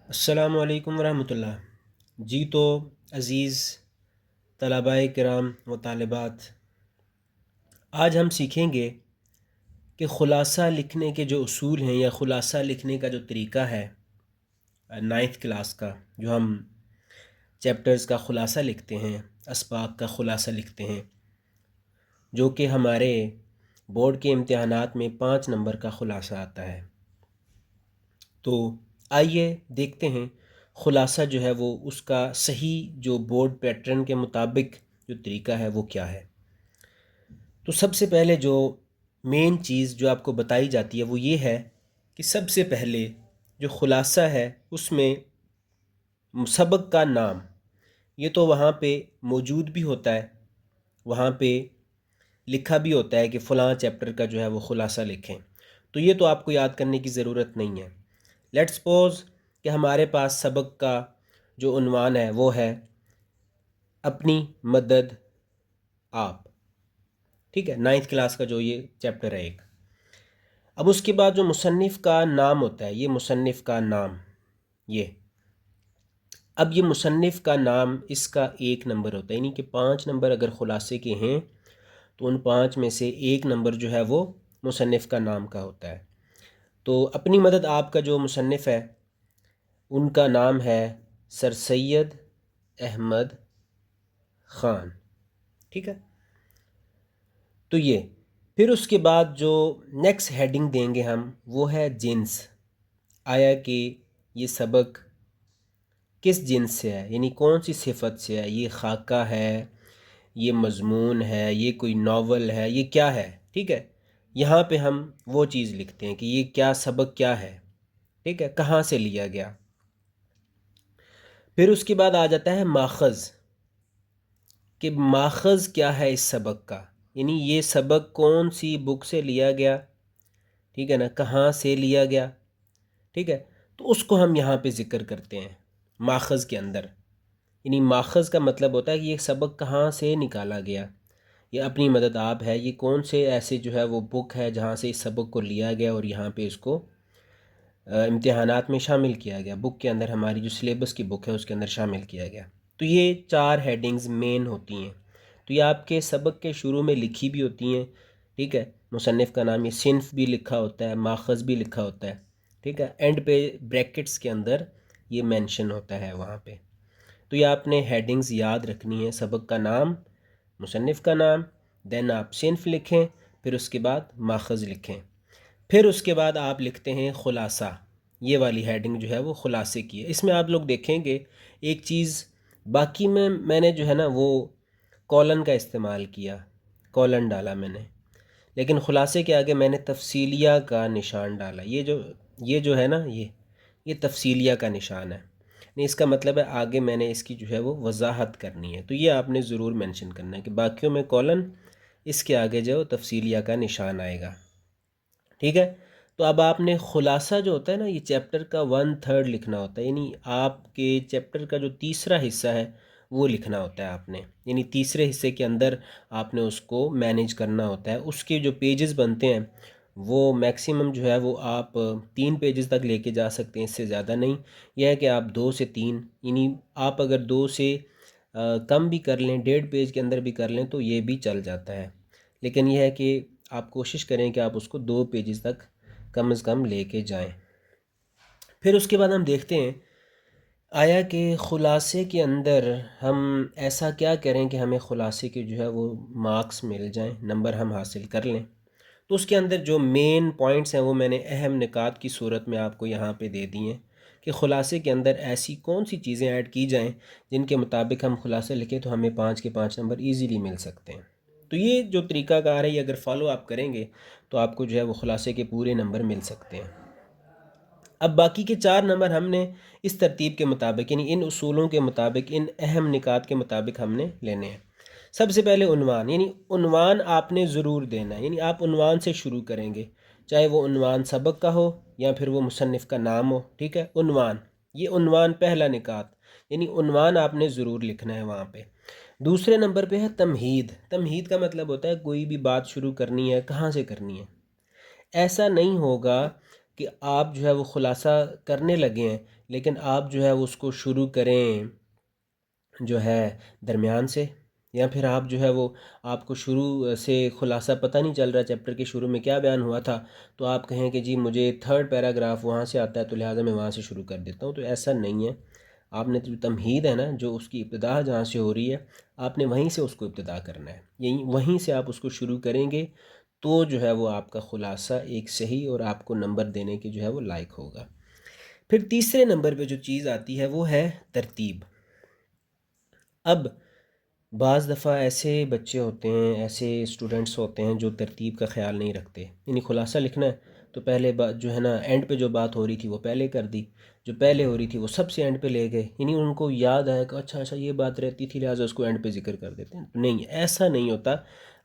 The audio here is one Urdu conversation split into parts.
السلام علیکم ورحمۃ اللہ۔ جی تو عزیز طلباء کرام و طالبات، آج ہم سیکھیں گے کہ خلاصہ لکھنے کے جو اصول ہیں یا خلاصہ لکھنے کا جو طریقہ ہے نائنتھ کلاس کا، جو ہم چیپٹرز کا خلاصہ لکھتے ہیں، اسباق کا خلاصہ لکھتے ہیں، جو کہ ہمارے بورڈ کے امتحانات میں 5 نمبر کا خلاصہ آتا ہے۔ تو آئیے دیکھتے ہیں خلاصہ جو ہے وہ اس کا صحیح جو بورڈ پیٹرن کے مطابق جو طریقہ ہے وہ کیا ہے۔ تو سب سے پہلے جو مین چیز جو آپ کو بتائی جاتی ہے وہ یہ ہے کہ سب سے پہلے جو خلاصہ ہے اس میں سبق کا نام، یہ تو وہاں پہ موجود بھی ہوتا ہے، وہاں پہ لکھا بھی ہوتا ہے کہ فلاں چیپٹر کا جو ہے وہ خلاصہ لکھیں، تو یہ تو آپ کو یاد کرنے کی ضرورت نہیں ہے۔ لیٹ سپوز کہ ہمارے پاس سبق کا جو عنوان ہے وہ ہے اپنی مدد آپ، ٹھیک ہے، نائنتھ کلاس کا جو یہ چیپٹر ہے ایک۔ اب اس کے بعد جو مصنف کا نام ہوتا ہے، یہ مصنف کا نام، اب یہ مصنف کا نام اس کا 1 نمبر ہوتا ہے، یعنی کہ 5 نمبر اگر خلاصے کے ہیں تو ان 5 میں سے 1 نمبر جو ہے وہ مصنف کا نام کا ہوتا ہے۔ تو اپنی مدد آپ کا جو مصنف ہے ان کا نام ہے سر سید احمد خان، ٹھیک ہے۔ تو یہ پھر اس کے بعد جو نیکسٹ ہیڈنگ دیں گے ہم وہ ہے جنس، آیا کہ یہ سبق کس جنس سے ہے، یعنی کون سی صفت سے ہے، یہ خاکہ ہے، یہ مضمون ہے، یہ کوئی ناول ہے، یہ کیا ہے، ٹھیک ہے۔ یہاں پہ ہم وہ چیز لکھتے ہیں کہ یہ کیا سبق کیا ہے، ٹھیک ہے، کہاں سے لیا گیا۔ پھر اس کے بعد آ جاتا ہے ماخذ، کہ ماخذ کیا ہے اس سبق کا، یعنی یہ سبق کون سی بک سے لیا گیا، ٹھیک ہے نا، کہاں سے لیا گیا، ٹھیک ہے۔ تو اس کو ہم یہاں پہ ذکر کرتے ہیں ماخذ کے اندر، یعنی ماخذ کا مطلب ہوتا ہے کہ یہ سبق کہاں سے نکالا گیا۔ یہ اپنی مدد آپ ہے، یہ کون سے ایسے جو ہے وہ بک ہے جہاں سے اس سبق کو لیا گیا اور یہاں پہ اس کو امتحانات میں شامل کیا گیا، بک کے اندر، ہماری جو سلیبس کی بک ہے اس کے اندر شامل کیا گیا۔ تو یہ 4 ہیڈنگز مین ہوتی ہیں، تو یہ آپ کے سبق کے شروع میں لکھی بھی ہوتی ہیں، ٹھیک ہے، مصنف کا نام، یہ صنف بھی لکھا ہوتا ہے، ماخذ بھی لکھا ہوتا ہے، ٹھیک ہے، اینڈ پہ بریکٹس کے اندر یہ مینشن ہوتا ہے وہاں پہ۔ تو یہ آپ نے ہیڈنگز یاد رکھنی ہے، سبق کا نام، مصنف کا نام، دین آپ صنف لکھیں، پھر اس کے بعد ماخذ لکھیں، پھر اس کے بعد آپ لکھتے ہیں خلاصہ، یہ والی ہیڈنگ جو ہے وہ خلاصے کی ہے۔ اس میں آپ لوگ دیکھیں گے ایک چیز، باقی میں نے جو ہے نا وہ کولن کا استعمال کیا، کولن ڈالا میں نے، لیکن خلاصے کے آگے میں نے تفصیلیہ کا نشان ڈالا، یہ جو ہے نا یہ تفصیلیہ کا نشان ہے، نہیں، اس کا مطلب ہے آگے میں نے اس کی جو ہے وہ وضاحت کرنی ہے، تو یہ آپ نے ضرور مینشن کرنا ہے کہ باقیوں میں کولن، اس کے آگے جو تفصیلیہ کا نشان آئے گا، ٹھیک ہے۔ تو اب آپ نے خلاصہ جو ہوتا ہے نا، یہ چیپٹر کا 1/3 لکھنا ہوتا ہے، یعنی آپ کے چیپٹر کا جو تیسرا حصہ ہے وہ لکھنا ہوتا ہے آپ نے، یعنی تیسرے حصے کے اندر آپ نے اس کو مینیج کرنا ہوتا ہے۔ اس کے جو پیجز بنتے ہیں وہ میکسیمم جو ہے وہ آپ 3 پیجز تک لے کے جا سکتے ہیں، اس سے زیادہ نہیں۔ یہ ہے کہ آپ 2 سے 3، یعنی آپ اگر 2 سے کم بھی کر لیں، 1.5 پیج کے اندر بھی کر لیں تو یہ بھی چل جاتا ہے، لیکن یہ ہے کہ آپ کوشش کریں کہ آپ اس کو 2 پیجز تک کم از کم لے کے جائیں۔ پھر اس کے بعد ہم دیکھتے ہیں آیا کہ خلاصے کے اندر ہم ایسا کیا کریں کہ ہمیں خلاصے کے جو ہے وہ مارکس مل جائیں، نمبر ہم حاصل کر لیں۔ تو اس کے اندر جو مین پوائنٹس ہیں وہ میں نے اہم نکات کی صورت میں آپ کو یہاں پہ دے دی ہیں کہ خلاصے کے اندر ایسی کون سی چیزیں ایڈ کی جائیں جن کے مطابق ہم خلاصے لکھیں تو ہمیں 5 کے 5 نمبر ایزیلی مل سکتے ہیں۔ تو یہ جو طریقہ کار ہے، یہ اگر فالو آپ کریں گے تو آپ کو جو ہے وہ خلاصے کے پورے نمبر مل سکتے ہیں۔ اب باقی کے 4 نمبر ہم نے اس ترتیب کے مطابق، یعنی ان اصولوں کے مطابق، ان اہم نکات کے مطابق ہم نے لینے ہیں۔ سب سے پہلے عنوان، یعنی عنوان آپ نے ضرور دینا ہے، یعنی آپ عنوان سے شروع کریں گے، چاہے وہ عنوان سبق کا ہو یا پھر وہ مصنف کا نام ہو، ٹھیک ہے، عنوان، یہ عنوان پہلا نکات، یعنی عنوان آپ نے ضرور لکھنا ہے وہاں پہ۔ دوسرے نمبر پہ ہے تمہید، تمہید کا مطلب ہوتا ہے کوئی بھی بات شروع کرنی ہے کہاں سے کرنی ہے۔ ایسا نہیں ہوگا کہ آپ جو ہے وہ خلاصہ کرنے لگے ہیں، لیکن آپ جو ہے اس کو شروع کریں جو ہے درمیان سے، یا پھر آپ جو ہے وہ آپ کو شروع سے خلاصہ پتہ نہیں چل رہا چیپٹر کے شروع میں کیا بیان ہوا تھا، تو آپ کہیں کہ جی مجھے تھرڈ پیراگراف وہاں سے آتا ہے تو لہٰذا میں وہاں سے شروع کر دیتا ہوں، تو ایسا نہیں ہے۔ آپ نے جو تمہید ہے نا، جو اس کی ابتدا جہاں سے ہو رہی ہے، آپ نے وہیں سے اس کو ابتدا کرنا ہے، یہیں وہیں سے آپ اس کو شروع کریں گے تو جو ہے وہ آپ کا خلاصہ ایک صحیح اور آپ کو نمبر دینے کے جو ہے وہ لائق ہوگا۔ پھر تیسرے نمبر پہ جو چیز آتی ہے وہ ہے ترتیب۔ اب بعض دفعہ ایسے بچے ہوتے ہیں، ایسے اسٹوڈنٹس ہوتے ہیں جو ترتیب کا خیال نہیں رکھتے، یعنی خلاصہ لکھنا ہے تو پہلے بات جو ہے نا اینڈ پہ جو بات ہو رہی تھی وہ پہلے کر دی، جو پہلے ہو رہی تھی وہ سب سے اینڈ پہ لے گئے، یعنی ان کو یاد آیا کہ اچھا یہ بات رہتی تھی لہٰذا اس کو اینڈ پہ ذکر کر دیتے ہیں۔ نہیں، ایسا نہیں ہوتا۔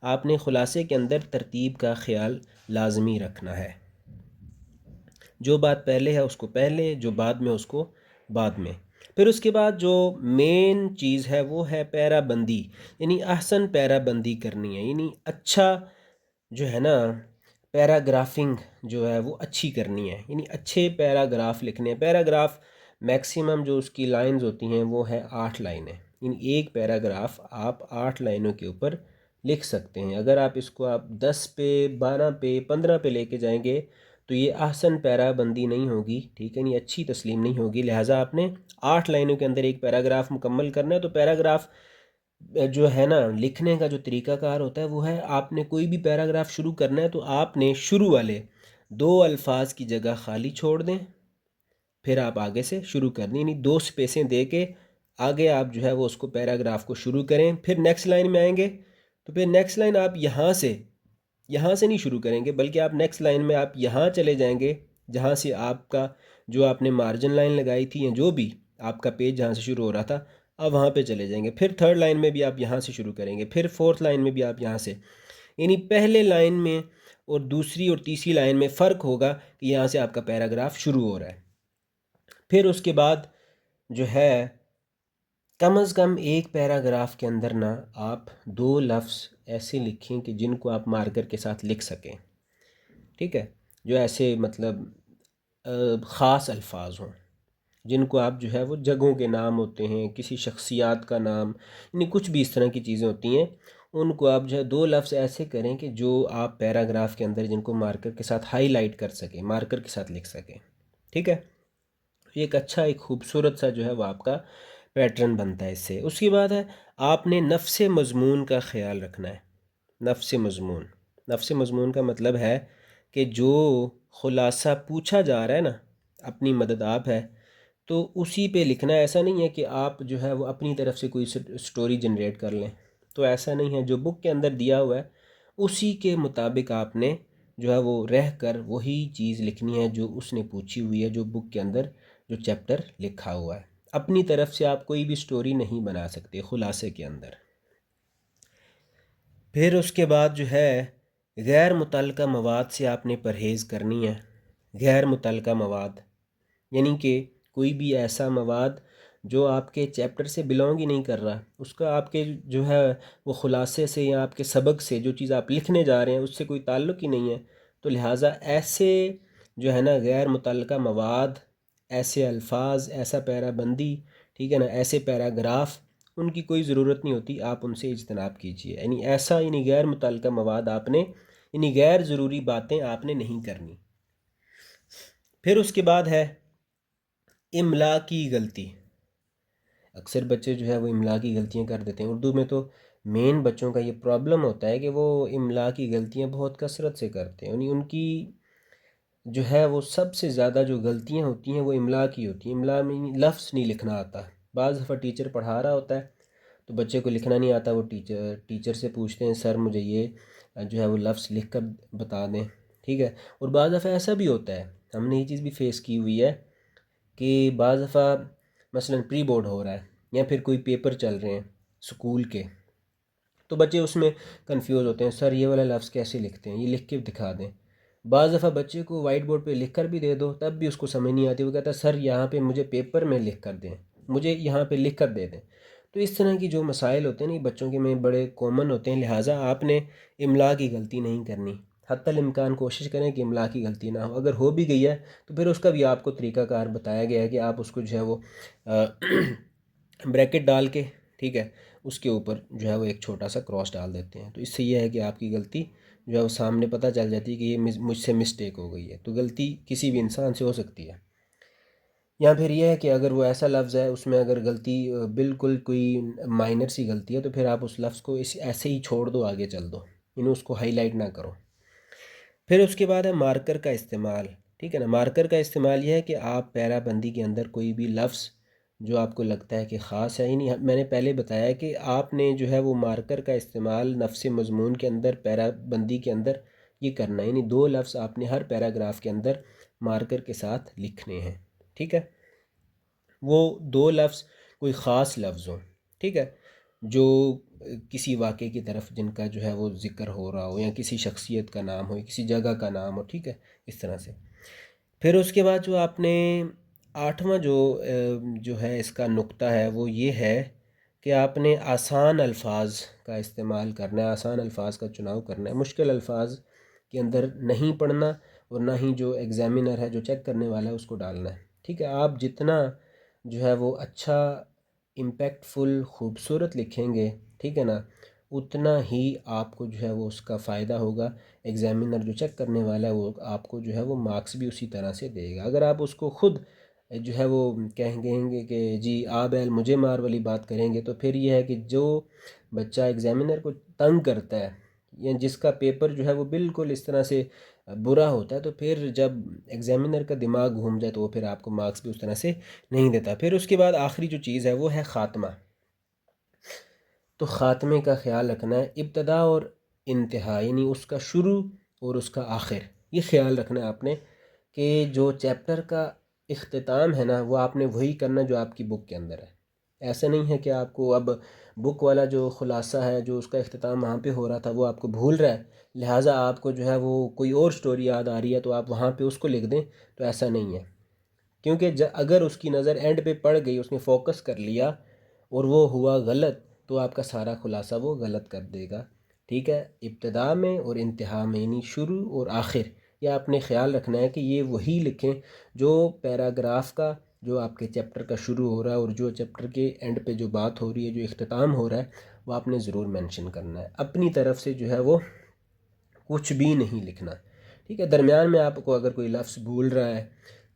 آپ نے خلاصے کے اندر ترتیب کا خیال لازمی رکھنا ہے، جو بات پہلے ہے اس کو پہلے، جو بعد میں اس کو بعد میں۔ پھر اس کے بعد جو مین چیز ہے وہ ہے پیرا بندی، یعنی احسن پیرا بندی کرنی ہے، یعنی اچھا جو ہے نا پیراگرافنگ جو ہے وہ اچھی کرنی ہے، یعنی اچھے پیراگراف لکھنے ہیں۔ پیراگراف میکسیمم جو اس کی لائنز ہوتی ہیں وہ ہے 8 لائنیں، یعنی ایک پیراگراف آپ 8 لائنوں کے اوپر لکھ سکتے ہیں۔ اگر آپ اس کو آپ 10 پہ 12 پہ 15 پہ لے کے جائیں گے تو یہ احسن پیرا بندی نہیں ہوگی، ٹھیک ہے، نہیں اچھی تسلیم نہیں ہوگی۔ لہٰذا آپ نے 8 لائنوں کے اندر ایک پیراگراف مکمل کرنا ہے۔ تو پیراگراف جو ہے نا لکھنے کا جو طریقہ کار ہوتا ہے وہ ہے، آپ نے کوئی بھی پیراگراف شروع کرنا ہے تو آپ نے شروع والے 2 الفاظ کی جگہ خالی چھوڑ دیں، پھر آپ آگے سے شروع کر دیں، یعنی 2 سپیسیں دے کے آگے آپ جو ہے وہ اس کو پیراگراف کو شروع کریں۔ پھر نیکسٹ لائن میں آئیں گے تو پھر نیکسٹ لائن آپ یہاں سے نہیں شروع کریں گے، بلکہ آپ نیکسٹ لائن میں آپ یہاں چلے جائیں گے جہاں سے آپ کا جو آپ نے مارجن لائن لگائی تھی، یا جو بھی آپ کا پیج جہاں سے شروع ہو رہا تھا اب وہاں پہ چلے جائیں گے۔ پھر تھرڈ لائن میں بھی آپ یہاں سے شروع کریں گے، پھر فورتھ لائن میں بھی آپ یہاں سے، یعنی پہلے لائن میں اور دوسری اور تیسری لائن میں فرق ہوگا کہ یہاں سے آپ کا پیراگراف شروع ہو رہا ہے۔ پھر اس کے بعد جو ہے کم از کم ایک پیراگراف کے اندر نا آپ 2 لفظ ایسے لکھیں کہ جن کو آپ مارکر کے ساتھ لکھ سکیں، ٹھیک ہے، جو ایسے مطلب خاص الفاظ ہوں، جن کو آپ جو ہے وہ جگہوں کے نام ہوتے ہیں، کسی شخصیات کا نام، یعنی کچھ بھی اس طرح کی چیزیں ہوتی ہیں، ان کو آپ جو ہے 2 لفظ ایسے کریں کہ جو آپ پیراگراف کے اندر جن کو مارکر کے ساتھ ہائی لائٹ کر سکیں، مارکر کے ساتھ لکھ سکیں، ٹھیک ہے۔ یہ ایک اچھا ایک خوبصورت سا جو ہے وہ آپ کا پیٹرن بنتا ہے اس سے۔ اس کے بعد ہے آپ نے نفس مضمون کا خیال رکھنا ہے۔ نفس مضمون کا مطلب ہے کہ جو خلاصہ پوچھا جا رہا ہے نا، اپنی مدد آپ ہے تو اسی پہ لکھنا ہے۔ ایسا نہیں ہے کہ آپ جو ہے وہ اپنی طرف سے کوئی سٹوری جنریٹ کر لیں، تو ایسا نہیں ہے۔ جو بک کے اندر دیا ہوا ہے اسی کے مطابق آپ نے جو ہے وہ رہ کر وہی چیز لکھنی ہے جو اس نے پوچھی ہوئی ہے، جو بک کے اندر جو چیپٹر لکھا ہوا ہے۔ اپنی طرف سے آپ کوئی بھی سٹوری نہیں بنا سکتے خلاصے کے اندر۔ پھر اس کے بعد جو ہے غیر متعلقہ مواد سے آپ نے پرہیز کرنی ہے۔ غیر متعلقہ مواد یعنی کہ کوئی بھی ایسا مواد جو آپ کے چیپٹر سے بلونگ ہی نہیں کر رہا، اس کا آپ کے جو ہے وہ خلاصے سے یا آپ کے سبق سے جو چیز آپ لکھنے جا رہے ہیں اس سے کوئی تعلق ہی نہیں ہے، تو لہٰذا ایسے جو ہے نا غیر متعلقہ مواد، ایسے الفاظ، ایسا پیرا بندی، ٹھیک ہے نا، ایسے پیراگراف، ان کی کوئی ضرورت نہیں ہوتی، آپ ان سے اجتناب کیجیے۔ یعنی ایسا یعنی غیر متعلقہ مواد آپ نے، یعنی غیر ضروری باتیں آپ نے نہیں کرنی۔ پھر اس کے بعد ہے املا کی غلطی۔ اکثر بچے جو ہے وہ املا کی غلطیاں کر دیتے ہیں۔ اردو میں تو مین بچوں کا یہ پرابلم ہوتا ہے کہ وہ املا کی غلطیاں بہت کثرت سے کرتے ہیں، یعنی ان کی جو ہے وہ سب سے زیادہ جو غلطیاں ہوتی ہیں وہ املا کی ہوتی ہیں۔ املا میں لفظ نہیں لکھنا آتا۔ بعض دفعہ ٹیچر پڑھا رہا ہوتا ہے تو بچے کو لکھنا نہیں آتا، وہ ٹیچر سے پوچھتے ہیں سر مجھے یہ جو ہے وہ لفظ لکھ کر بتا دیں، ٹھیک ہے۔ اور بعض دفعہ ایسا بھی ہوتا ہے، ہم نے یہ چیز بھی فیس کی ہوئی ہے کہ بعض دفعہ مثلا پری بورڈ ہو رہا ہے یا پھر کوئی پیپر چل رہے ہیں سکول کے، تو بچے اس میں کنفیوز ہوتے ہیں، سر یہ والا لفظ کیسے لکھتے ہیں، یہ لکھ کے دکھا دیں۔ بعض دفعہ بچے کو وائٹ بورڈ پہ لکھ کر بھی دے دو تب بھی اس کو سمجھ نہیں آتی، وہ کہتا ہے سر یہاں پہ مجھے پیپر میں لکھ کر دیں، مجھے یہاں پہ لکھ کر دے دیں۔ تو اس طرح کی جو مسائل ہوتے ہیں نا یہ بچوں کے میں بڑے کامن ہوتے ہیں، لہٰذا آپ نے املا کی غلطی نہیں کرنی۔ حتی الامکان کوشش کریں کہ املا کی غلطی نہ ہو. اگر ہو بھی گئی ہے تو پھر اس کا بھی آپ کو طریقہ کار بتایا گیا ہے کہ آپ اس کو جو ہے وہ بریکٹ ڈال کے، ٹھیک ہے، اس کے اوپر جو ہے وہ ایک چھوٹا سا کراس ڈال دیتے ہیں. تو اس سے یہ ہے کہ آپ کی غلطی جو ہے وہ سامنے پتہ چل جاتی ہے کہ یہ مجھ سے مسٹیک ہو گئی ہے. تو غلطی کسی بھی انسان سے ہو سکتی ہے. یا پھر یہ ہے کہ اگر وہ ایسا لفظ ہے اس میں اگر غلطی بالکل کوئی مائنر سی غلطی ہے تو پھر آپ اس لفظ کو ایسے ہی چھوڑ دو، آگے چل دو، یعنی اس کو ہائی لائٹ نہ کرو. پھر اس کے بعد ہے مارکر کا استعمال. ٹھیک ہے نا. مارکر کا استعمال یہ ہے کہ آپ پیرا بندی کے اندر کوئی بھی لفظ جو آپ کو لگتا ہے کہ خاص ہے، یعنی میں نے پہلے بتایا کہ آپ نے جو ہے وہ مارکر کا استعمال نفس مضمون کے اندر، پیرا بندی کے اندر یہ کرنا ہے، یعنی 2 لفظ آپ نے ہر پیراگراف کے اندر مارکر کے ساتھ لکھنے ہیں. ٹھیک ہے. وہ 2 لفظ کوئی خاص لفظ ہوں، ٹھیک ہے، جو کسی واقعے کی طرف جن کا جو ہے وہ ذکر ہو رہا ہو، یا کسی شخصیت کا نام ہو، یا کسی جگہ کا نام ہو. ٹھیک ہے، اس طرح سے. پھر اس کے بعد جو آپ نے 8واں جو ہے اس کا نقطہ ہے وہ یہ ہے کہ آپ نے آسان الفاظ کا استعمال کرنا ہے، آسان الفاظ کا چناؤ کرنا ہے. مشکل الفاظ کے اندر نہیں پڑھنا، اور نہ ہی جو ایگزامینر ہے، جو چیک کرنے والا ہے، اس کو ڈالنا ہے. ٹھیک ہے. آپ جتنا جو ہے وہ اچھا، امپیکٹ فل، خوبصورت لکھیں گے، ٹھیک ہے نا، اتنا ہی آپ کو جو ہے وہ اس کا فائدہ ہوگا. ایگزامینر جو چیک کرنے والا ہے وہ آپ کو جو ہے وہ مارکس بھی اسی طرح سے دے گا. اگر آپ اس کو خود جو ہے وہ کہیں گے کہ جی آ بیل مجھے مار والی بات کریں گے، تو پھر یہ ہے کہ جو بچہ ایگزامینر کو تنگ کرتا ہے، یا جس کا پیپر جو ہے وہ بالکل اس طرح سے برا ہوتا ہے، تو پھر جب ایگزامینر کا دماغ گھوم جائے تو وہ پھر آپ کو مارکس بھی اس طرح سے نہیں دیتا. پھر اس کے بعد آخری جو چیز ہے وہ ہے خاتمہ. تو خاتمے کا خیال رکھنا ہے. ابتدا اور انتہا، یعنی اس کا شروع اور اس کا آخر، یہ خیال رکھنا ہے آپ نے کہ جو چیپٹر کا اختتام ہے نا وہ آپ نے وہی کرنا جو آپ کی بک کے اندر ہے. ایسا نہیں ہے کہ آپ کو اب بک والا جو خلاصہ ہے، جو اس کا اختتام وہاں پہ ہو رہا تھا، وہ آپ کو بھول رہا ہے، لہٰذا آپ کو جو ہے وہ کوئی اور سٹوری یاد آ رہی ہے تو آپ وہاں پہ اس کو لکھ دیں. تو ایسا نہیں ہے، کیونکہ اگر اس کی نظر اینڈ پہ پڑ گئی، اس نے فوکس کر لیا اور وہ ہوا غلط، تو آپ کا سارا خلاصہ وہ غلط کر دے گا. ٹھیک ہے. ابتدا میں اور انتہا میں، یعنی شروع اور آخر، یہ آپ نے خیال رکھنا ہے کہ یہ وہی لکھیں جو پیراگراف کا، جو آپ کے چیپٹر کا شروع ہو رہا ہے، اور جو چیپٹر کے اینڈ پہ جو بات ہو رہی ہے، جو اختتام ہو رہا ہے، وہ آپ نے ضرور مینشن کرنا ہے. اپنی طرف سے جو ہے وہ کچھ بھی نہیں لکھنا. ٹھیک ہے. درمیان میں آپ کو اگر کوئی لفظ بھول رہا ہے،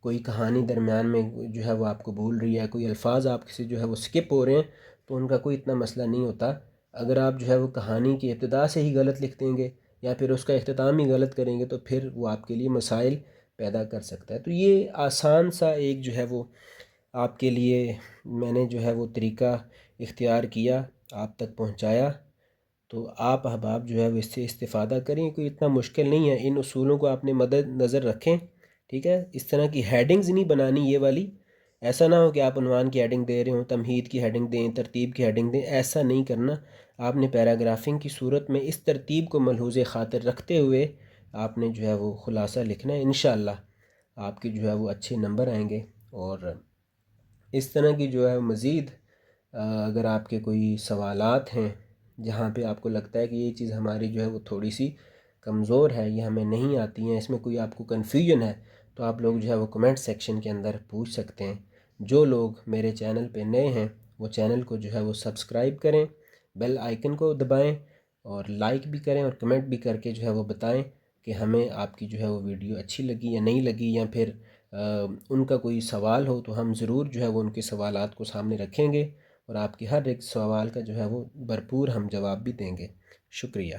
کوئی کہانی درمیان میں جو ہے وہ آپ کو بھول رہی ہے، کوئی الفاظ آپ سے جو ہے وہ سکپ ہو رہے ہیں، تو ان کا کوئی اتنا مسئلہ نہیں ہوتا. اگر آپ جو ہے وہ کہانی کی ابتدا سے ہی غلط لکھ دیں گے، یا پھر اس کا اختتام ہی غلط کریں گے، تو پھر وہ آپ کے لیے مسائل پیدا کر سکتا ہے. تو یہ آسان سا ایک جو ہے وہ آپ کے لیے میں نے جو ہے وہ طریقہ اختیار کیا، آپ تک پہنچایا. تو آپ احباب جو ہے وہ اس سے استفادہ کریں. کوئی اتنا مشکل نہیں ہے. ان اصولوں کو آپ نے مد نظر رکھیں. ٹھیک ہے. اس طرح کی ہیڈنگز نہیں بنانی یہ والی. ایسا نہ ہو کہ آپ عنوان کی ہیڈنگ دے رہے ہوں، تمہید کی ہیڈنگ دیں، ترتیب کی ہیڈنگ دیں. ایسا نہیں کرنا. آپ نے پیراگرافنگ کی صورت میں اس ترتیب کو ملحوظ خاطر رکھتے ہوئے آپ نے جو ہے وہ خلاصہ لکھنا ہے. انشاءاللہ آپ کے جو ہے وہ اچھے نمبر آئیں گے. اور اس طرح کی جو ہے مزید اگر آپ کے کوئی سوالات ہیں جہاں پہ آپ کو لگتا ہے کہ یہ چیز ہماری جو ہے وہ تھوڑی سی کمزور ہے، یہ ہمیں نہیں آتی ہیں، اس میں کوئی آپ کو کنفیوژن ہے، تو آپ لوگ جو ہے وہ کمنٹ سیکشن کے اندر پوچھ سکتے ہیں. جو لوگ میرے چینل پہ نئے ہیں وہ چینل کو جو ہے وہ سبسکرائب کریں، بیل آئیکن کو دبائیں، اور لائک بھی کریں، اور کمنٹ بھی کر کے جو ہے وہ بتائیں کہ ہمیں آپ کی جو ہے وہ ویڈیو اچھی لگی یا نہیں لگی، یا پھر ان کا کوئی سوال ہو تو ہم ضرور جو ہے وہ ان کے سوالات کو سامنے رکھیں گے، اور آپ کے ہر ایک سوال کا جو ہے وہ بھرپور ہم جواب بھی دیں گے. شکریہ.